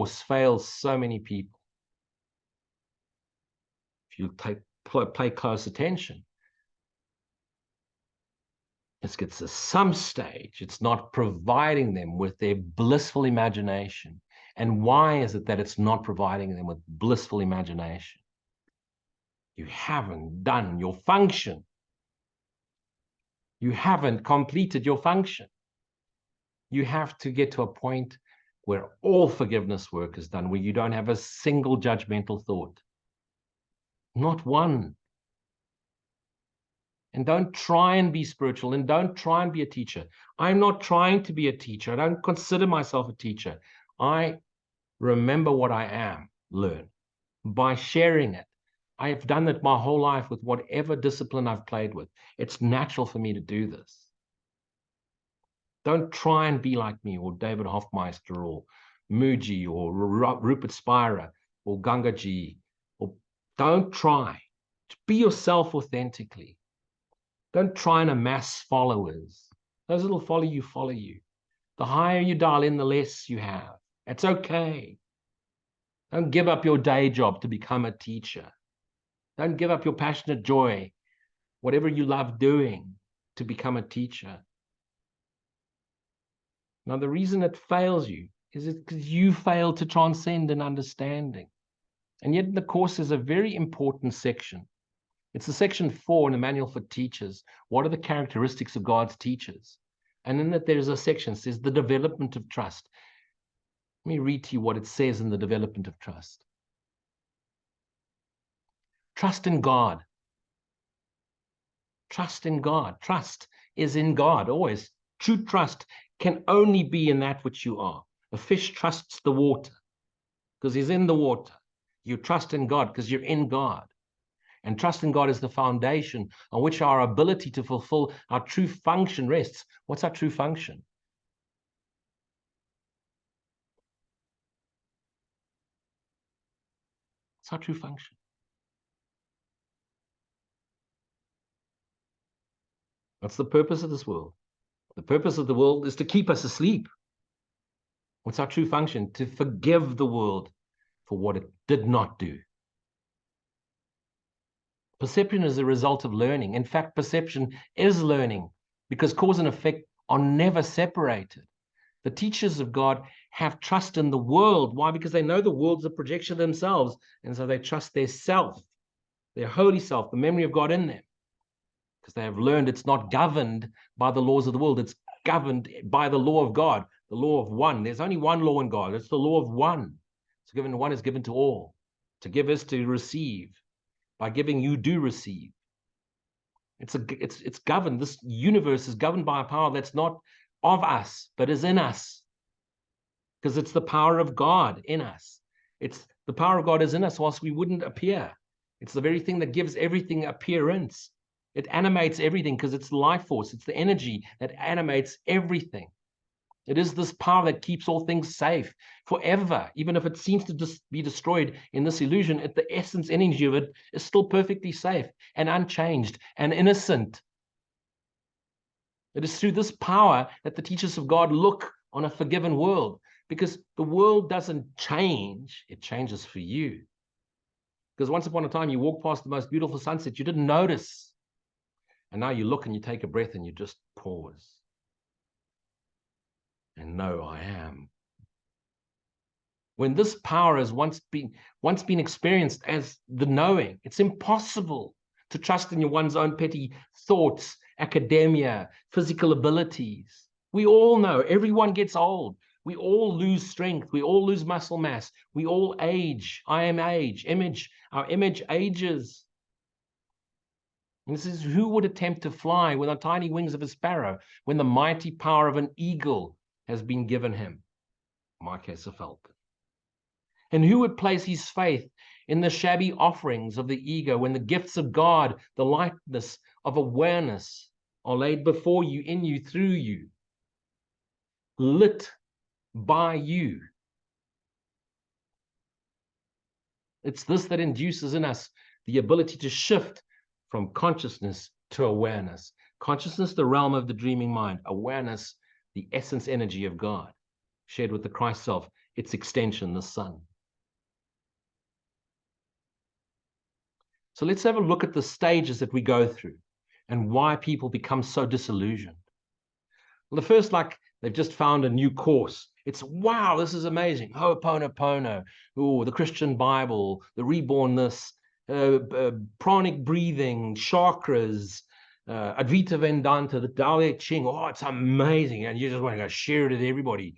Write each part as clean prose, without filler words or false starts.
fails so many people. If you pay close attention, it gets to some stage, it's not providing them with their blissful imagination. And why is it that it's not providing them with blissful imagination? You haven't done your function. You haven't completed your function. You have to get to a point where all forgiveness work is done, where you don't have a single judgmental thought. Not one. And don't try and be spiritual, and don't try and be a teacher. I'm not trying to be a teacher. I don't consider myself a teacher. I remember what I am, learn by sharing it. I have done it my whole life with whatever discipline I've played with. It's natural for me to do this. Don't try and be like me, or David Hofmeister, or Muji, or Rupert Spira, or Gangaji. Or don't try. Be yourself authentically. Don't try and amass followers. Those that'll follow you, follow you. The higher you dial in, the less you have. It's okay. Don't give up your day job to become a teacher. Don't give up your passionate joy, whatever you love doing, to become a teacher. Now, the reason it fails you is because you fail to transcend in understanding. And yet in the course there's a very important section. It's the section 4 in the manual for teachers. What are the characteristics of God's teachers? And in that there's a section that says the development of trust. Let me read to you what it says in the development of trust. Trust in God. Trust in God. Trust is in God, always. True trust can only be in that which you are. A fish trusts the water because he's in the water. You trust in God because you're in God. And trust in God is the foundation on which our ability to fulfill our true function rests. What's our true function? What's our true function? What's the purpose of this world? The purpose of the world is to keep us asleep. What's our true function? To forgive the world for what it did not do. Perception is a result of learning. In fact, perception is learning because cause and effect are never separated. The teachers of God have trust in the world. Why? Because they know the world's a projection of themselves. And so they trust their self, their holy self, the memory of God in them. Because they have learned it's not governed by the laws of the world. It's governed by the law of God, the law of one. There's only one law in God. It's the law of one. It's given, one is given to all. To give is to receive. By giving, you do receive. It's governed. This universe is governed by a power that's not of us, but is in us. Because it's the power of God in us. It's the power of God is in us, whilst we wouldn't appear. It's the very thing that gives everything appearance. It animates everything because it's life force. It's the energy that animates everything. It is this power that keeps all things safe forever. Even if it seems to just be destroyed in this illusion, the essence energy of it is still perfectly safe and unchanged and innocent. It is through this power that the teachers of God look on a forgiven world, because the world doesn't change, it changes for you. Because once upon a time, you walked past the most beautiful sunset, you didn't notice. And now you look and you take a breath and you just pause. And know I am. When this power has once been experienced as the knowing, it's impossible to trust in one's own petty thoughts, academia, physical abilities. We all know everyone gets old. We all lose strength. We all lose muscle mass. We all age. I am age. Our image ages. And this is who would attempt to fly with the tiny wings of a sparrow when the mighty power of an eagle has been given him? Miguel Falcao. And who would place his faith in the shabby offerings of the ego when the gifts of God, the lightness of awareness, are laid before you, in you, through you, lit by you? It's this that induces in us the ability to shift from consciousness to awareness. Consciousness, the realm of the dreaming mind. Awareness, the essence energy of God, shared with the Christ self its extension, the sun. So let's have a look at the stages that we go through and why people become so disillusioned. Well, the first, like, they've just found a new course. It's, wow, this is amazing. Ho'oponopono, oh, the Christian Bible, the rebornness, pranic breathing, chakras, Advaita Vedanta, the Tao Te Ching. Oh, it's amazing. And you just want to go share it with everybody.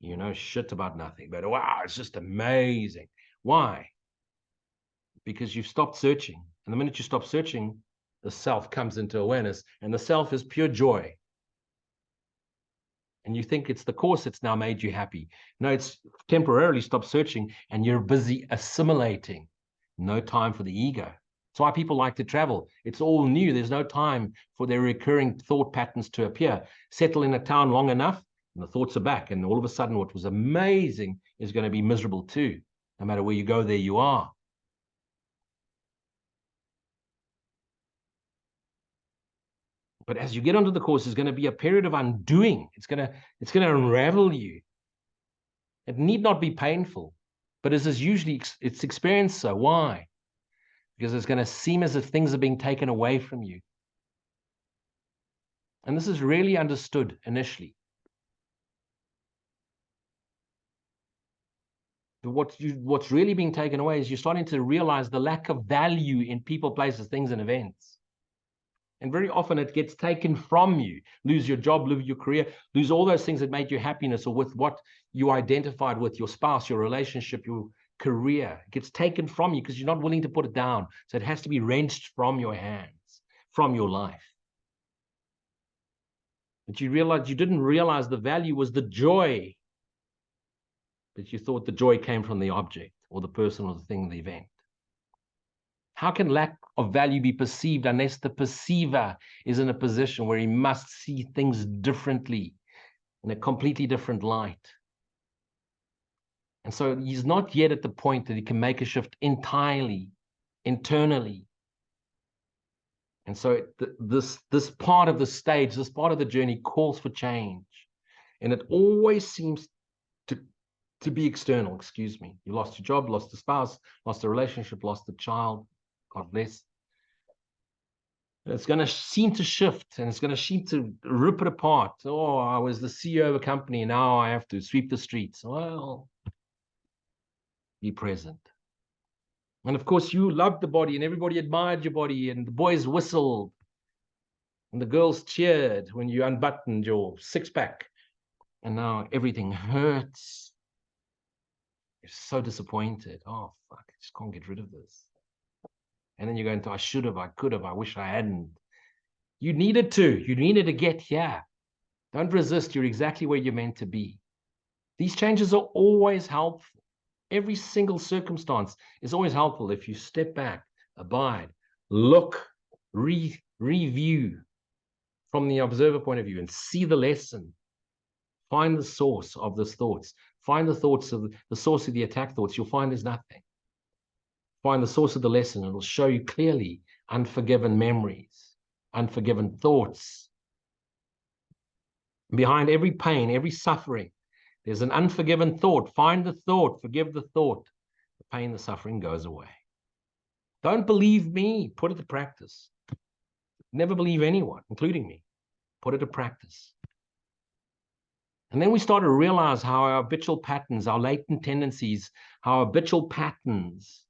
You know shit about nothing, but wow, it's just amazing. Why? Because you've stopped searching. And the minute you stop searching, the self comes into awareness, and the self is pure joy. And you think it's the course that's now made you happy. No, it's temporarily stopped searching, and you're busy assimilating. No time for the ego. That's why people like to travel. It's all new. There's no time for their recurring thought patterns to appear. Settle in a town long enough, and the thoughts are back. And all of a sudden, what was amazing is going to be miserable too. No matter where you go, there you are. But as you get onto the course, there's going to be a period of undoing. It's going to unravel you. It need not be painful, but as is usually it's experienced so. Why? Because it's going to seem as if things are being taken away from you. And this is really understood initially. But what's really being taken away is you're starting to realize the lack of value in people, places, things, and events. And very often it gets taken from you. Lose your job, lose your career, lose all those things that made you happiness, or with what you identified with, your spouse, your relationship, your career. It gets taken from you because you're not willing to put it down. So it has to be wrenched from your hands, from your life. But you didn't realize the value was the joy. But you thought the joy came from the object or the person or the thing, the event. How can lack of value be perceived unless the perceiver is in a position where he must see things differently, in a completely different light? And so he's not yet at the point that he can make a shift entirely, internally. And so this part of the stage, this part of the journey calls for change. And it always seems to be external. Excuse me. You lost your job, lost a spouse, lost a relationship, lost a child. God bless. It's going to seem to shift, and it's going to seem to rip it apart. Oh, I was the CEO of a company, now I have to sweep the streets. Well, be present. And of course, you loved the body, and everybody admired your body, and the boys whistled, and the girls cheered when you unbuttoned your six-pack. And now everything hurts. You're so disappointed. Oh, fuck, I just can't get rid of this. And then you go into, I should have, I could have, I wish I hadn't. You needed to get here. Don't resist. You're exactly where you're meant to be. These changes are always helpful. Every single circumstance is always helpful if you step back, abide, look, review from the observer point of view and see the lesson. Find the source of those thoughts. Find the thoughts of the source of the attack thoughts. You'll find there's nothing. Find the source of the lesson. It'll show you clearly unforgiven memories, unforgiven thoughts. Behind every pain, every suffering, there's an unforgiven thought. Find the thought, forgive the thought. The pain, the suffering goes away. Don't believe me, put it to practice. Never believe anyone, including me. Put it to practice. And then we start to realize how our habitual patterns, our latent tendencies, our habitual patterns,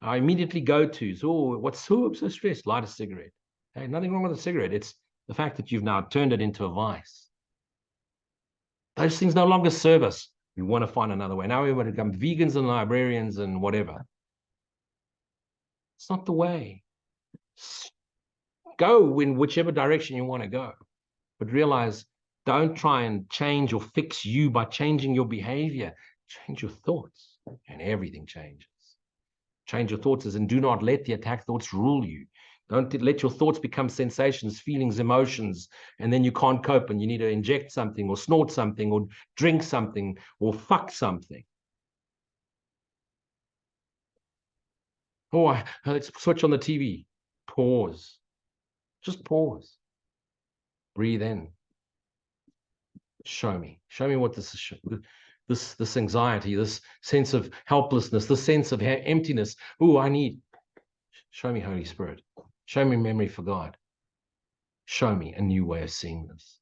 our immediately go-tos. Oh, I'm so stressed? Light a cigarette. Hey, nothing wrong with a cigarette. It's the fact that you've now turned it into a vice. Those things no longer serve us. We want to find another way. Now we want to become vegans and librarians and whatever. It's not the way. Go in whichever direction you want to go. But realize, don't try and change or fix you by changing your behavior. Change your thoughts and everything changes. Change your thoughts and do not let the attack thoughts rule you. Don't let your thoughts become sensations, feelings, emotions, and then you can't cope and you need to inject something or snort something or drink something or fuck something. Oh, let's switch on the TV. Pause. Just pause. Breathe in. Show me. Show me what this is. this anxiety, this sense of helplessness, this sense of emptiness. Oh, I need, show me Holy Spirit. Show me memory for God. Show me a new way of seeing this.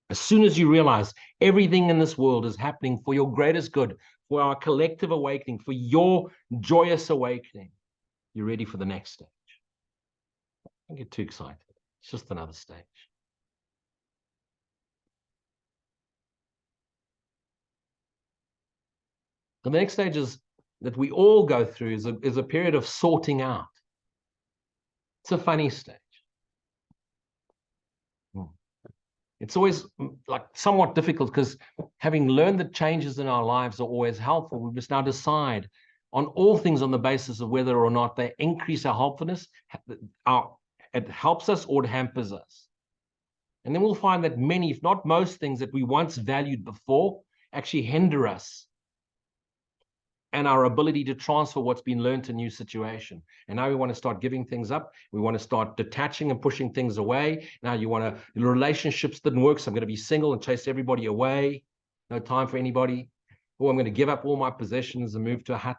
As soon as you realize everything in this world is happening for your greatest good, for our collective awakening, for your joyous awakening, you're ready for the next stage. Don't get too excited. It's just another stage. The next stage is that we all go through is a period of sorting out. It's a funny stage. It's always like somewhat difficult because having learned that changes in our lives are always helpful, we must now decide on all things on the basis of whether or not they increase our helpfulness, it helps us or it hampers us. And then we'll find that many, if not most things that we once valued before actually hinder us and our ability to transfer what's been learned to a new situation. And now we want to start giving things up. We want to start detaching and pushing things away. Now you want to, the relationships didn't work, so I'm going to be single and chase everybody away. No time for anybody. Or I'm going to give up all my possessions and move to a hut.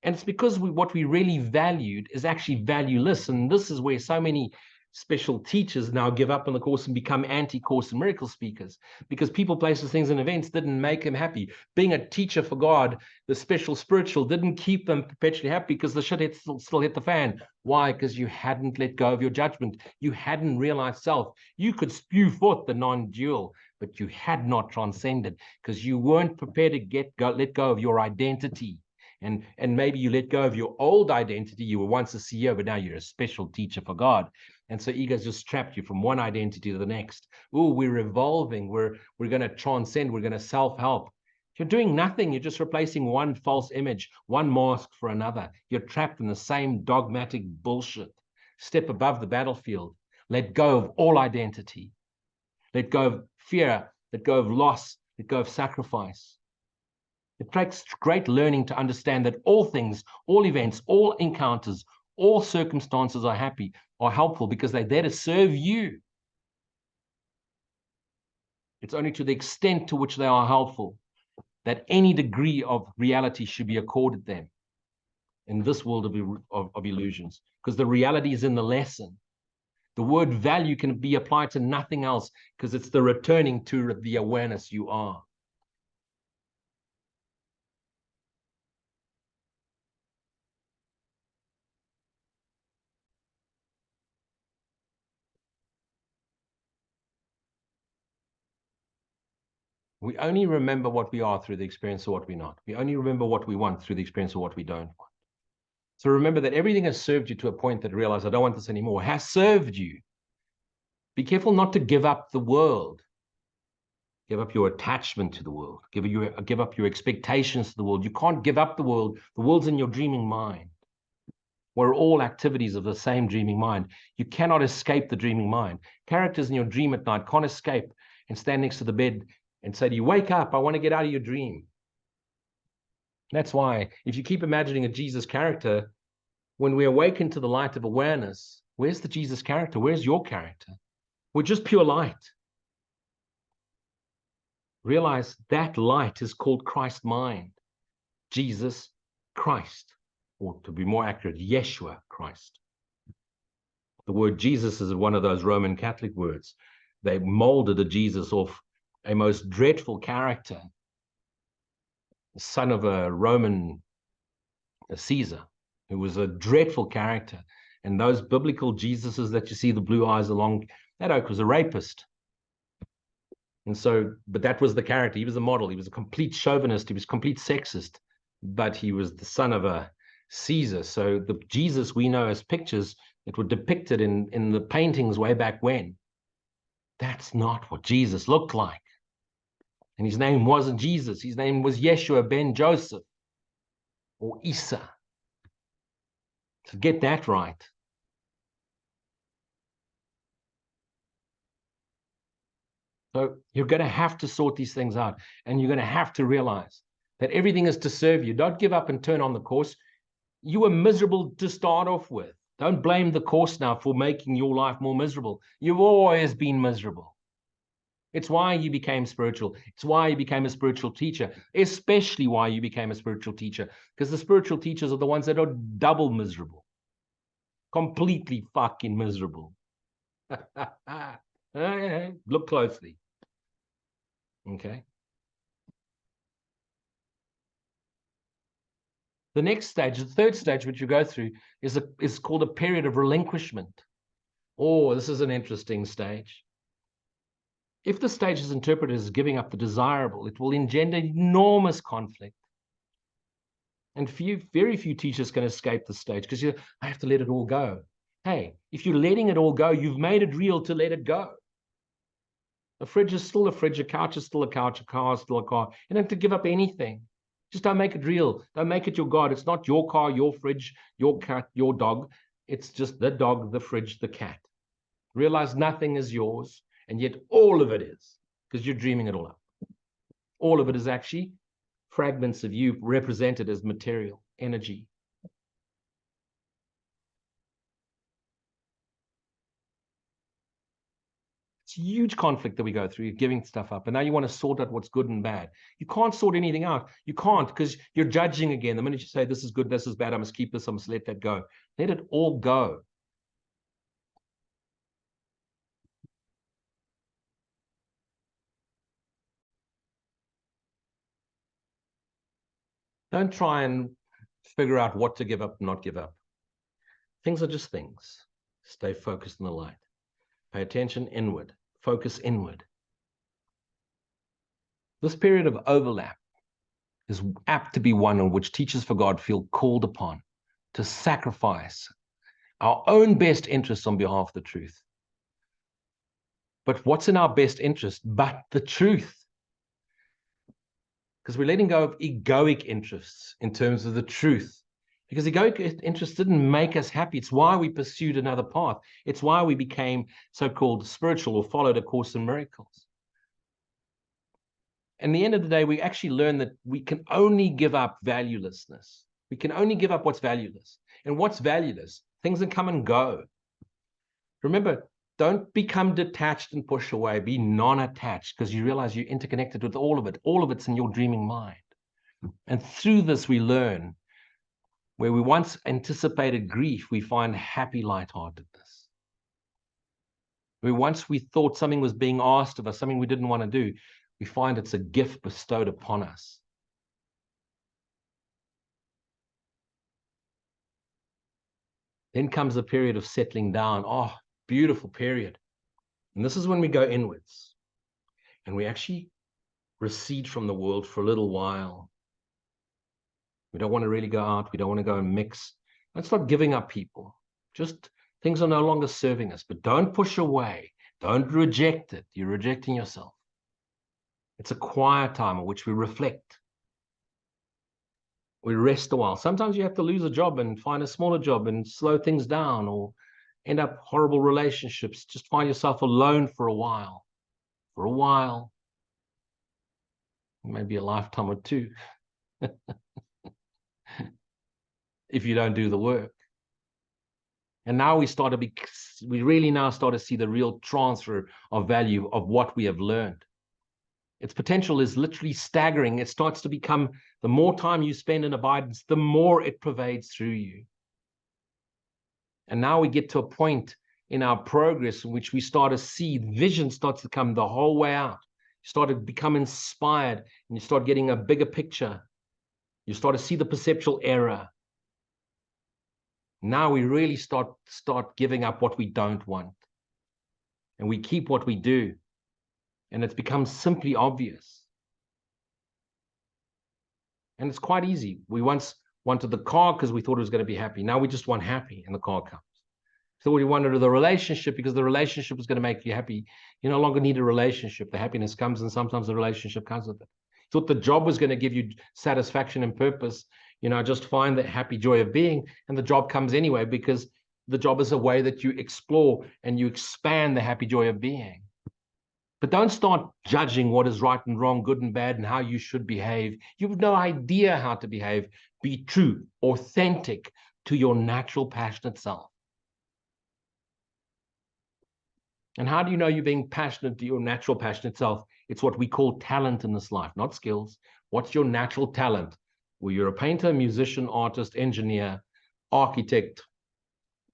And it's because what we really valued is actually valueless. And this is where so many special teachers now give up on the course and become anti-course and miracle speakers, because people, places, things, and events didn't make them happy. Being a teacher for God, the special spiritual, didn't keep them perpetually happy because the shit still hit the fan. Why? Because you hadn't let go of your judgment. You hadn't realized self. You could spew forth the non-dual, but you had not transcended because you weren't prepared to let go of your identity. And maybe you let go of your old identity. You were once a CEO, but now you're a special teacher for God. And so ego's just trapped you from one identity to the next. Oh, we're evolving. We're going to transcend. We're going to self-help. You're doing nothing. You're just replacing one false image, one mask for another. You're trapped in the same dogmatic bullshit. Step above the battlefield. Let go of all identity. Let go of fear. Let go of loss. Let go of sacrifice. It takes great learning to understand that all things, all events, all encounters, all circumstances are helpful because they're there to serve you. It's only to the extent to which they are helpful that any degree of reality should be accorded them in this world of illusions, because the reality is in the lesson. The word value can be applied to nothing else because it's the returning to the awareness you are. We only remember what we are through the experience of what we're not. We only remember what we want through the experience of what we don't want. So remember that everything has served you to a point that realize, I don't want this anymore, has served you. Be careful not to give up the world. Give up your attachment to the world. Give up your expectations to the world. You can't give up the world. The world's in your dreaming mind. We're all activities of the same dreaming mind. You cannot escape the dreaming mind. Characters in your dream at night can't escape and stand next to the bed and say to you, wake up, I want to get out of your dream. That's why if you keep imagining a Jesus character, when we awaken to the light of awareness, where's the Jesus character? Where's your character? We're just pure light. Realize that light is called Christ mind, Jesus Christ, or to be more accurate, Yeshua Christ. The word Jesus is one of those Roman Catholic words. They molded a Jesus off a most dreadful character, the son of a Roman Caesar, who was a dreadful character. And those biblical Jesuses that you see, the blue eyes along, that oak was a rapist. And so, but that was the character. He was a model. He was a complete chauvinist. He was a complete sexist, but he was the son of a Caesar. So the Jesus we know as pictures that were depicted in the paintings way back when, that's not what Jesus looked like. And his name wasn't Jesus. His name was Yeshua ben Joseph or Isa. So get that right. So you're going to have to sort these things out, and you're going to have to realize that everything is to serve you. Don't give up and turn on the course. You were miserable to start off with. Don't blame the course now for making your life more miserable. You've always been miserable. It's why you became spiritual. It's why you became a spiritual teacher, especially why you became a spiritual teacher, because the spiritual teachers are the ones that are double miserable, completely fucking miserable. Look closely. Okay. The next stage, the third stage, which you go through, is called a period of relinquishment. Oh, this is an interesting stage. If the stage is interpreted as giving up the desirable, it will engender enormous conflict. And very few teachers can escape the stage because I have to let it all go. Hey, if you're letting it all go, you've made it real to let it go. A fridge is still a fridge, a couch is still a couch, a car is still a car. You don't have to give up anything. Just don't make it real. Don't make it your God. It's not your car, your fridge, your cat, your dog. It's just the dog, the fridge, the cat. Realize nothing is yours, and yet all of it is, because you're dreaming it all up. All of it is actually fragments of you represented as material, energy. It's a huge conflict that we go through, giving stuff up. And now you want to sort out what's good and bad. You can't sort anything out. You can't, because you're judging again. The minute you say, this is good, this is bad, I must keep this, I must let that go. Let it all go. Don't try and figure out what to give up, not give up. Things are just things. Stay focused in the light. Pay attention inward. Focus inward. This period of overlap is apt to be one in which teachers for God feel called upon to sacrifice our own best interests on behalf of the truth. But what's in our best interest but the truth? Because we're letting go of egoic interests in terms of the truth. Because egoic interests didn't make us happy. It's why we pursued another path. It's why we became so-called spiritual or followed A Course in Miracles. And at the end of the day, we actually learn that we can only give up valuelessness. We can only give up what's valueless. And what's valueless? Things that come and go. Remember, don't become detached and push away. Be non-attached, because you realize you're interconnected with all of it. All of it's in your dreaming mind. And through this, we learn where we once anticipated grief, we find happy lightheartedness. Where once we thought something was being asked of us, something we didn't want to do, we find it's a gift bestowed upon us. Then comes a period of settling down. Oh, beautiful period. And this is when we go inwards. And we actually recede from the world for a little while. We don't want to really go out. We don't want to go and mix. That's not giving up people. Just things are no longer serving us. But don't push away. Don't reject it. You're rejecting yourself. It's a quiet time in which we reflect. We rest a while. Sometimes you have to lose a job and find a smaller job and slow things down, or end up horrible relationships. Just find yourself alone for a while. For a while. Maybe a lifetime or two. If you don't do the work. And now we really now start to see the real transfer of value of what we have learned. Its potential is literally staggering. It starts to become, the more time you spend in abidance, the more it pervades through you. And now we get to a point in our progress in which we start to see vision starts to come the whole way out. You start to become inspired, and you start getting a bigger picture. You start to see the perceptual error. Now we really start giving up what we don't want. And we keep what we do. And it's become simply obvious. And it's quite easy. We once wanted the car because we thought it was going to be happy. Now we just want happy, and the car comes. So we wanted the relationship because the relationship was going to make you happy. You no longer need a relationship. The happiness comes, and sometimes the relationship comes with it. You thought the job was going to give you satisfaction and purpose. Just find the happy joy of being, and the job comes anyway, because the job is a way that you explore and you expand the happy joy of being. But don't start judging what is right and wrong, good and bad, and how you should behave. You have no idea how to behave. Be true, authentic to your natural, passionate self. And how do you know you're being passionate to your natural passionate self? It's what we call talent in this life, not skills. What's your natural talent? Well, you're a painter, musician, artist, engineer, architect,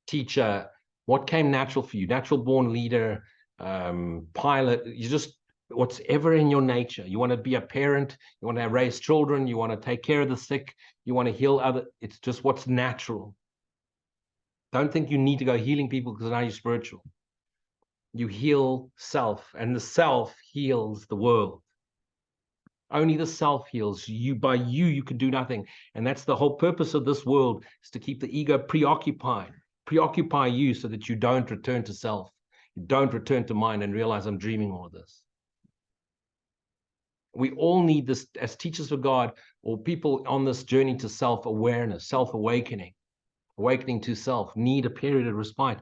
teacher. What came natural for you? Natural born leader, pilot. You just, what's ever in your nature. You want to be a parent, you want to raise children, you want to take care of the sick, you want to heal other. It's just what's natural. Don't think you need to go healing people because now you're spiritual. You heal self, and the self heals the world. Only the self heals. You, by you can do nothing. And that's the whole purpose of this world, is to keep the ego preoccupied. Preoccupy you so that you don't return to self. You don't return to mind and realize I'm dreaming all of this. We all need this as teachers of God, or people on this journey to self-awareness, self-awakening, awakening to self, need a period of respite.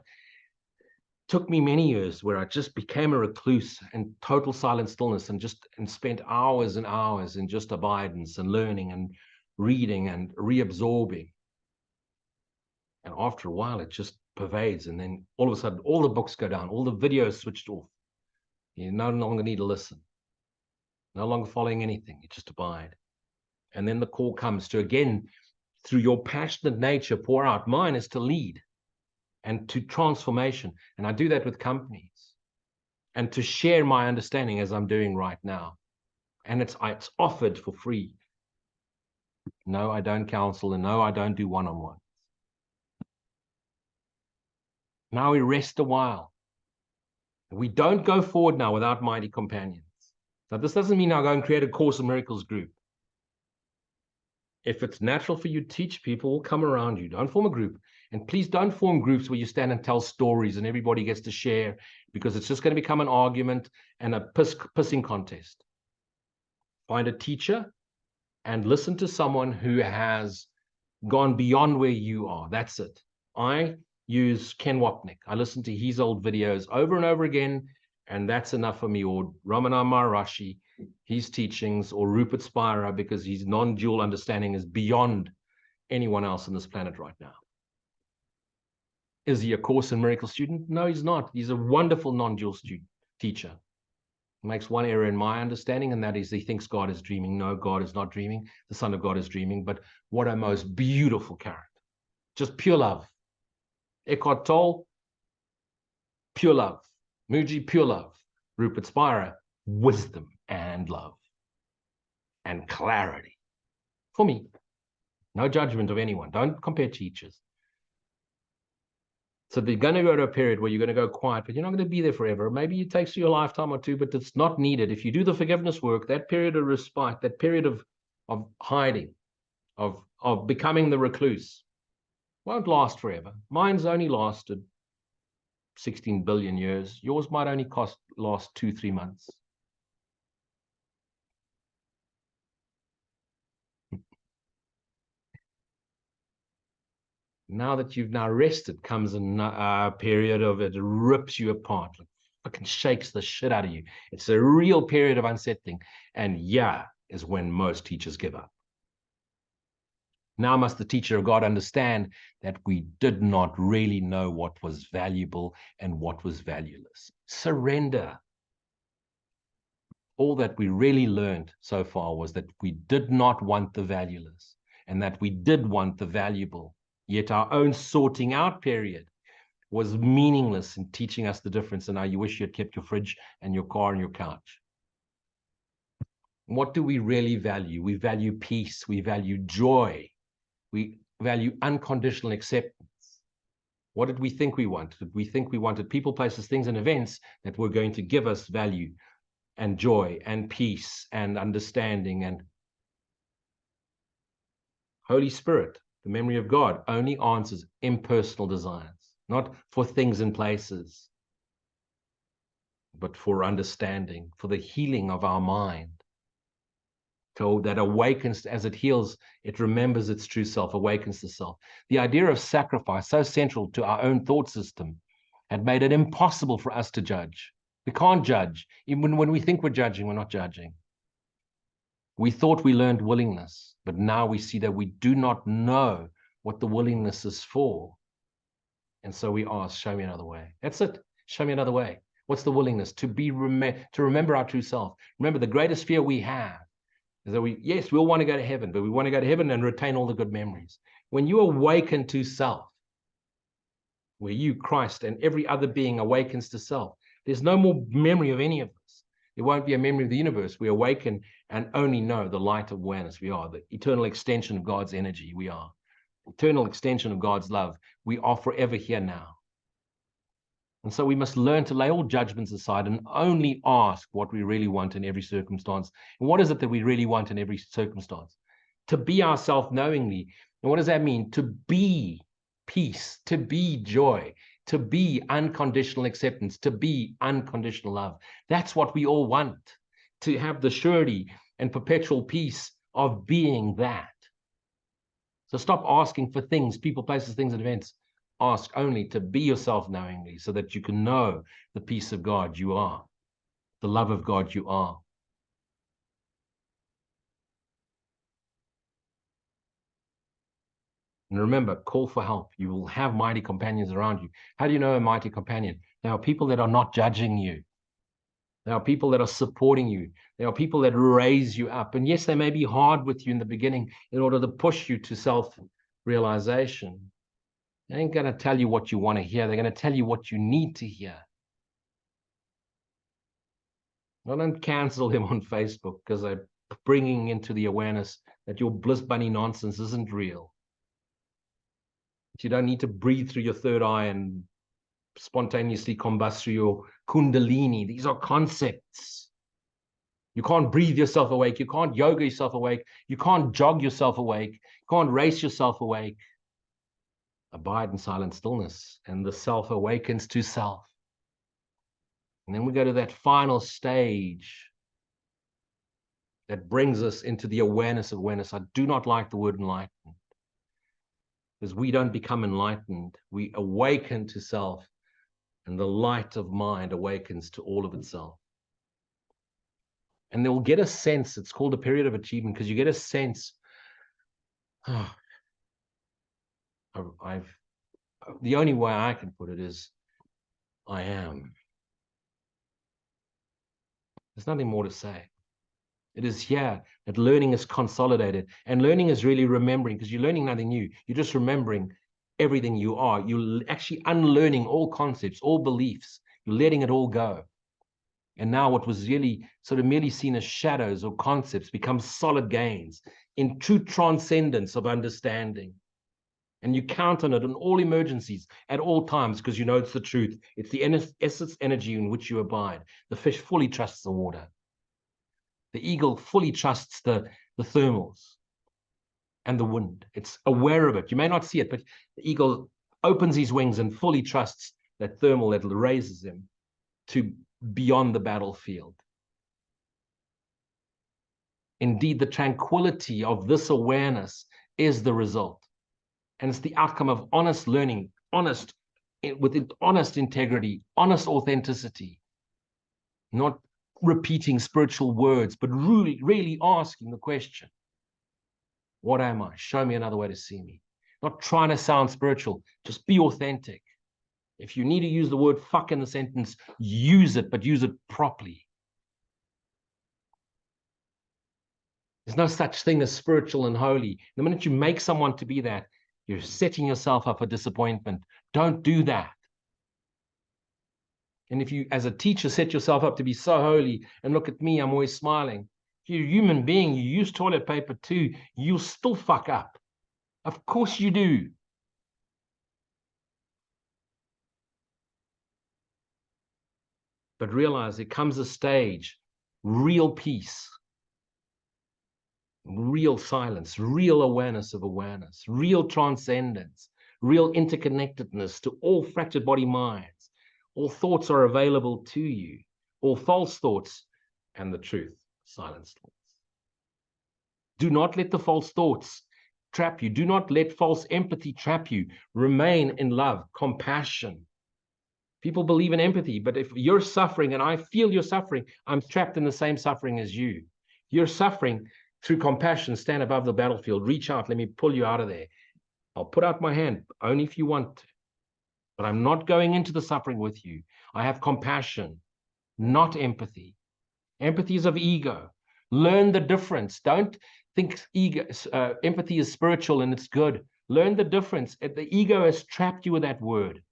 Took me many years where I just became a recluse and total silent stillness, and spent hours and hours in just abidance and learning and reading and reabsorbing. And after a while, it just pervades. And then all of a sudden, all the books go down, all the videos switched off. You no longer need to listen. No longer following anything. You just abide. And then the call comes to, again, through your passionate nature, pour out. Mine is to lead and to transformation. And I do that with companies, and to share my understanding as I'm doing right now. And it's offered for free. No, I don't counsel, and no, I don't do one-on-one. Now we rest a while. We don't go forward now without mighty companions. Now, this doesn't mean I'll go and create a Course in Miracles group. If it's natural for you to teach, people will come around you. Don't form a group. And please don't form groups where you stand and tell stories and everybody gets to share, because it's just going to become an argument and a pissing contest. Find a teacher and listen to someone who has gone beyond where you are. That's it. I use Ken Wapnick. I listen to his old videos over and over again, and that's enough for me. Or Ramana Maharishi, his teachings, or Rupert Spira, because his non-dual understanding is beyond anyone else on this planet right now. Is he a Course in Miracles student? No, he's not. He's a wonderful non-dual teacher. He makes one error in my understanding, and that is he thinks God is dreaming. No, God is not dreaming. The Son of God is dreaming. But what a most beautiful character. Just pure love. Eckhart Tolle, pure love. Muji, pure love. Rupert Spira, wisdom and love and clarity. For me, no judgment of anyone. Don't compare teachers. So they're going to go to a period where you're going to go quiet, but you're not going to be there forever. Maybe it takes you a lifetime or two, but it's not needed. If you do the forgiveness work, that period of respite, that period of hiding, of becoming the recluse, won't last forever. Mine's only lasted 16 billion years. Yours might only last 2-3 months. Now that you've now rested, comes a period of it rips you apart, like fucking shakes the shit out of you. It's a real period of unsettling. And yeah, is when most teachers give up. Now must the teacher of God understand that we did not really know what was valuable and what was valueless. Surrender. All that we really learned so far was that we did not want the valueless, and that we did want the valuable. Yet our own sorting out period was meaningless in teaching us the difference. And now you wish you had kept your fridge and your car and your couch. What do we really value? We value peace. We value joy. We value unconditional acceptance. What did we think we wanted? We think we wanted people, places, things, and events that were going to give us value and joy and peace and understanding. And Holy Spirit, the memory of God, only answers impersonal desires, not for things and places, but for understanding, for the healing of our mind. So that awakens, as it heals, it remembers its true self, awakens the self. The idea of sacrifice, so central to our own thought system, had made it impossible for us to judge. We can't judge. Even when we think we're judging, we're not judging. We thought we learned willingness, but now we see that we do not know what the willingness is for. And so we ask, show me another way. That's it. Show me another way. What's the willingness? To remember our true self. Remember, the greatest fear we have is that yes, we'll want to go to heaven, but we want to go to heaven and retain all the good memories. When you awaken to self, where you, Christ, and every other being awakens to self, there's no more memory of any of this. There won't be a memory of the universe. We awaken and only know the light of awareness. We are the eternal extension of God's energy. We are eternal extension of God's love. We are forever here now. And so we must learn to lay all judgments aside and only ask what we really want in every circumstance. And what is it that we really want in every circumstance? To be ourselves knowingly. And what does that mean? To be peace, to be joy, to be unconditional acceptance, to be unconditional love. That's what we all want, to have the surety and perpetual peace of being that. So stop asking for things, people, places, things, and events. Ask only to be yourself knowingly so that you can know the peace of God you are, the love of God you are. And remember, call for help. You will have mighty companions around you. How do you know a mighty companion? There are people that are not judging you. There are people that are supporting you. There are people that raise you up. And yes, they may be hard with you in the beginning in order to push you to self-realization. They ain't going to tell you what you want to hear. They're going to tell you what you need to hear. I don't cancel him on Facebook because they're bringing into the awareness that your bliss bunny nonsense isn't real. You don't need to breathe through your third eye and spontaneously combust through your kundalini. These are concepts. You can't breathe yourself awake. You can't yoga yourself awake. You can't jog yourself awake. You can't race yourself awake. Abide in silent stillness, and the self awakens to self. And then we go to that final stage that brings us into the awareness of awareness. I do not like the word enlightened, because we don't become enlightened. We awaken to self, and the light of mind awakens to all of itself. And they'll get a sense, it's called a period of achievement, because you get a sense, the only way I can put it is, I am. There's nothing more to say. It is here that learning is consolidated. And learning is really remembering, because you're learning nothing new. You're just remembering everything you are. You're actually unlearning all concepts, all beliefs. You're letting it all go. And now what was really sort of merely seen as shadows or concepts becomes solid gains in true transcendence of understanding. And you count on it in all emergencies at all times because you know it's the truth. It's the essence energy in which you abide. The fish fully trusts the water. The eagle fully trusts the thermals and the wind. It's aware of it. You may not see it, but the eagle opens his wings and fully trusts that thermal that raises him to beyond the battlefield. Indeed, the tranquility of this awareness is the result. And it's the outcome of honest learning, with honest integrity, honest authenticity, not repeating spiritual words, but really asking the question, what am I? Show me another way to see me. Not trying to sound spiritual, just be authentic. If you need to use the word fuck in the sentence, use it, but use it properly. There's no such thing as spiritual and holy. The minute you make someone to be that, you're setting yourself up for disappointment. Don't do that. And if you, as a teacher, set yourself up to be so holy, and look at me, I'm always smiling. If you're a human being, you use toilet paper too, you'll still fuck up. Of course you do. But realize there comes a stage, real peace, real silence, real awareness of awareness, real transcendence, real interconnectedness to all fractured body minds. All thoughts are available to you, all false thoughts, and the truth, silence thoughts. Do not let the false thoughts trap you. Do not let false empathy trap you. Remain in love, compassion. People believe in empathy, but if you're suffering and I feel you're suffering, I'm trapped in the same suffering as you. You're suffering. Through compassion, stand above the battlefield, reach out, let me pull you out of there. I'll put out my hand, only if you want to. But I'm not going into the suffering with you. I have compassion, not empathy. Empathy is of ego. Learn the difference. Don't think empathy is spiritual and it's good. Learn the difference. The ego has trapped you with that word.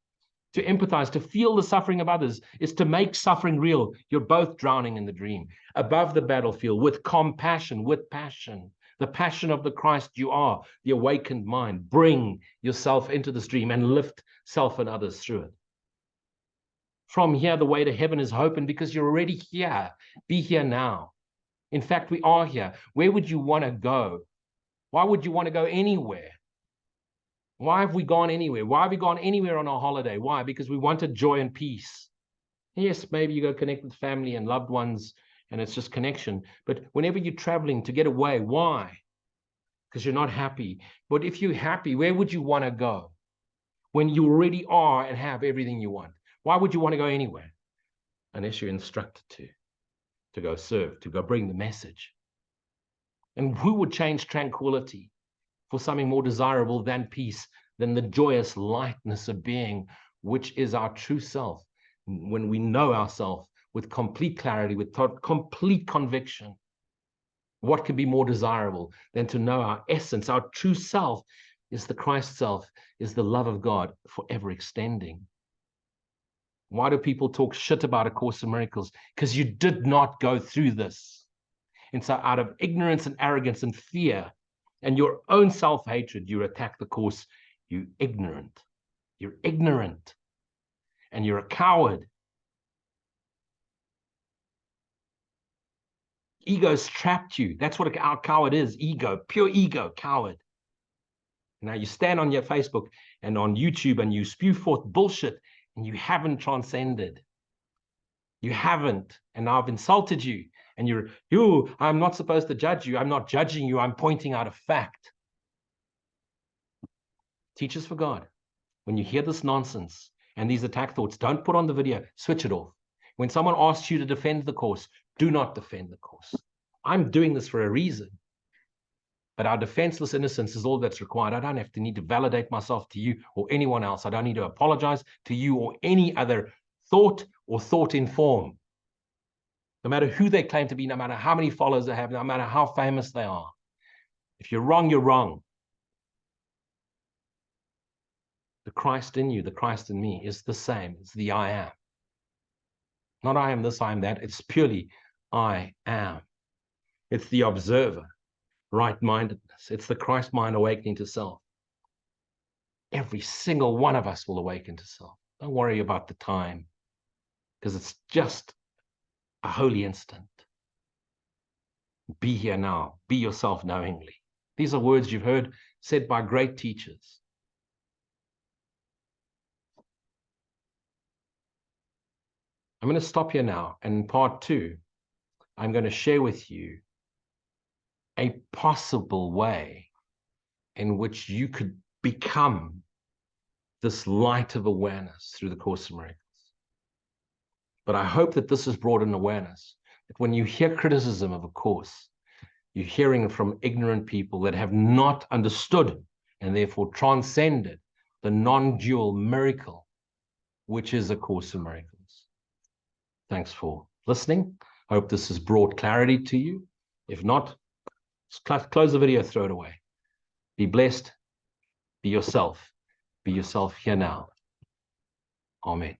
To empathize, to feel the suffering of others, is to make suffering real. You're both drowning in the dream. Above the battlefield, with compassion, with passion, the passion of the Christ you are, the awakened mind. Bring yourself into this dream and lift self and others through it. From here, the way to heaven is open because you're already here. Be here now. In fact, we are here. Where would you want to go? Why would you want to go anywhere? Why have we gone anywhere? Why have we gone anywhere on our holiday? Why? Because we wanted joy and peace. Yes, maybe you go connect with family and loved ones, and it's just connection. But whenever you're traveling to get away, why? Because you're not happy. But if you're happy, where would you want to go? When you already are and have everything you want. Why would you want to go anywhere? Unless you're instructed to go serve, to go bring the message. And who would change tranquility for something more desirable than peace, than the joyous lightness of being, which is our true self? When we know ourselves with complete clarity, with complete conviction, what could be more desirable than to know our essence, our true self is the Christ self, is the love of God forever extending. Why do people talk shit about A Course in Miracles? Because you did not go through this. And so out of ignorance and arrogance and fear and your own self-hatred, you attack the Course. You're ignorant. You're ignorant. And you're a coward. Ego's trapped you. That's what our coward is. Ego, pure ego, coward. Now you stand on your Facebook and on YouTube and you spew forth bullshit and you haven't transcended. You haven't. And I've insulted you. And I'm not supposed to judge you. I'm not judging you. I'm pointing out a fact. Teachers for God, when you hear this nonsense and these attack thoughts, don't put on the video. Switch it off. When someone asks you to defend the Course, do not defend the Course. I'm doing this for a reason. But our defenseless innocence is all that's required. I don't need to validate myself to you or anyone else. I don't need to apologize to you or any other thought or thought in form. No matter who they claim to be, no matter how many followers they have, no matter how famous they are. If you're wrong, you're wrong. The Christ in you, the Christ in me is the same. It's the I am. Not I am this, I am that. It's purely I am. It's the observer, right-mindedness. It's the Christ mind awakening to self. Every single one of us will awaken to self. Don't worry about the time, because it's just a holy instant. Be here now. Be yourself knowingly. These are words you've heard said by great teachers. I'm going to stop here now. And in part 2, I'm going to share with you a possible way in which you could become this light of awareness through the Course in Miracles. But I hope that this has brought an awareness that when you hear criticism of a Course, you're hearing it from ignorant people that have not understood and therefore transcended the non-dual miracle, which is A Course in Miracles. Thanks for listening. Hope this has brought clarity to you. If not, close the video, throw it away. Be blessed. Be yourself. Be yourself here now. Amen.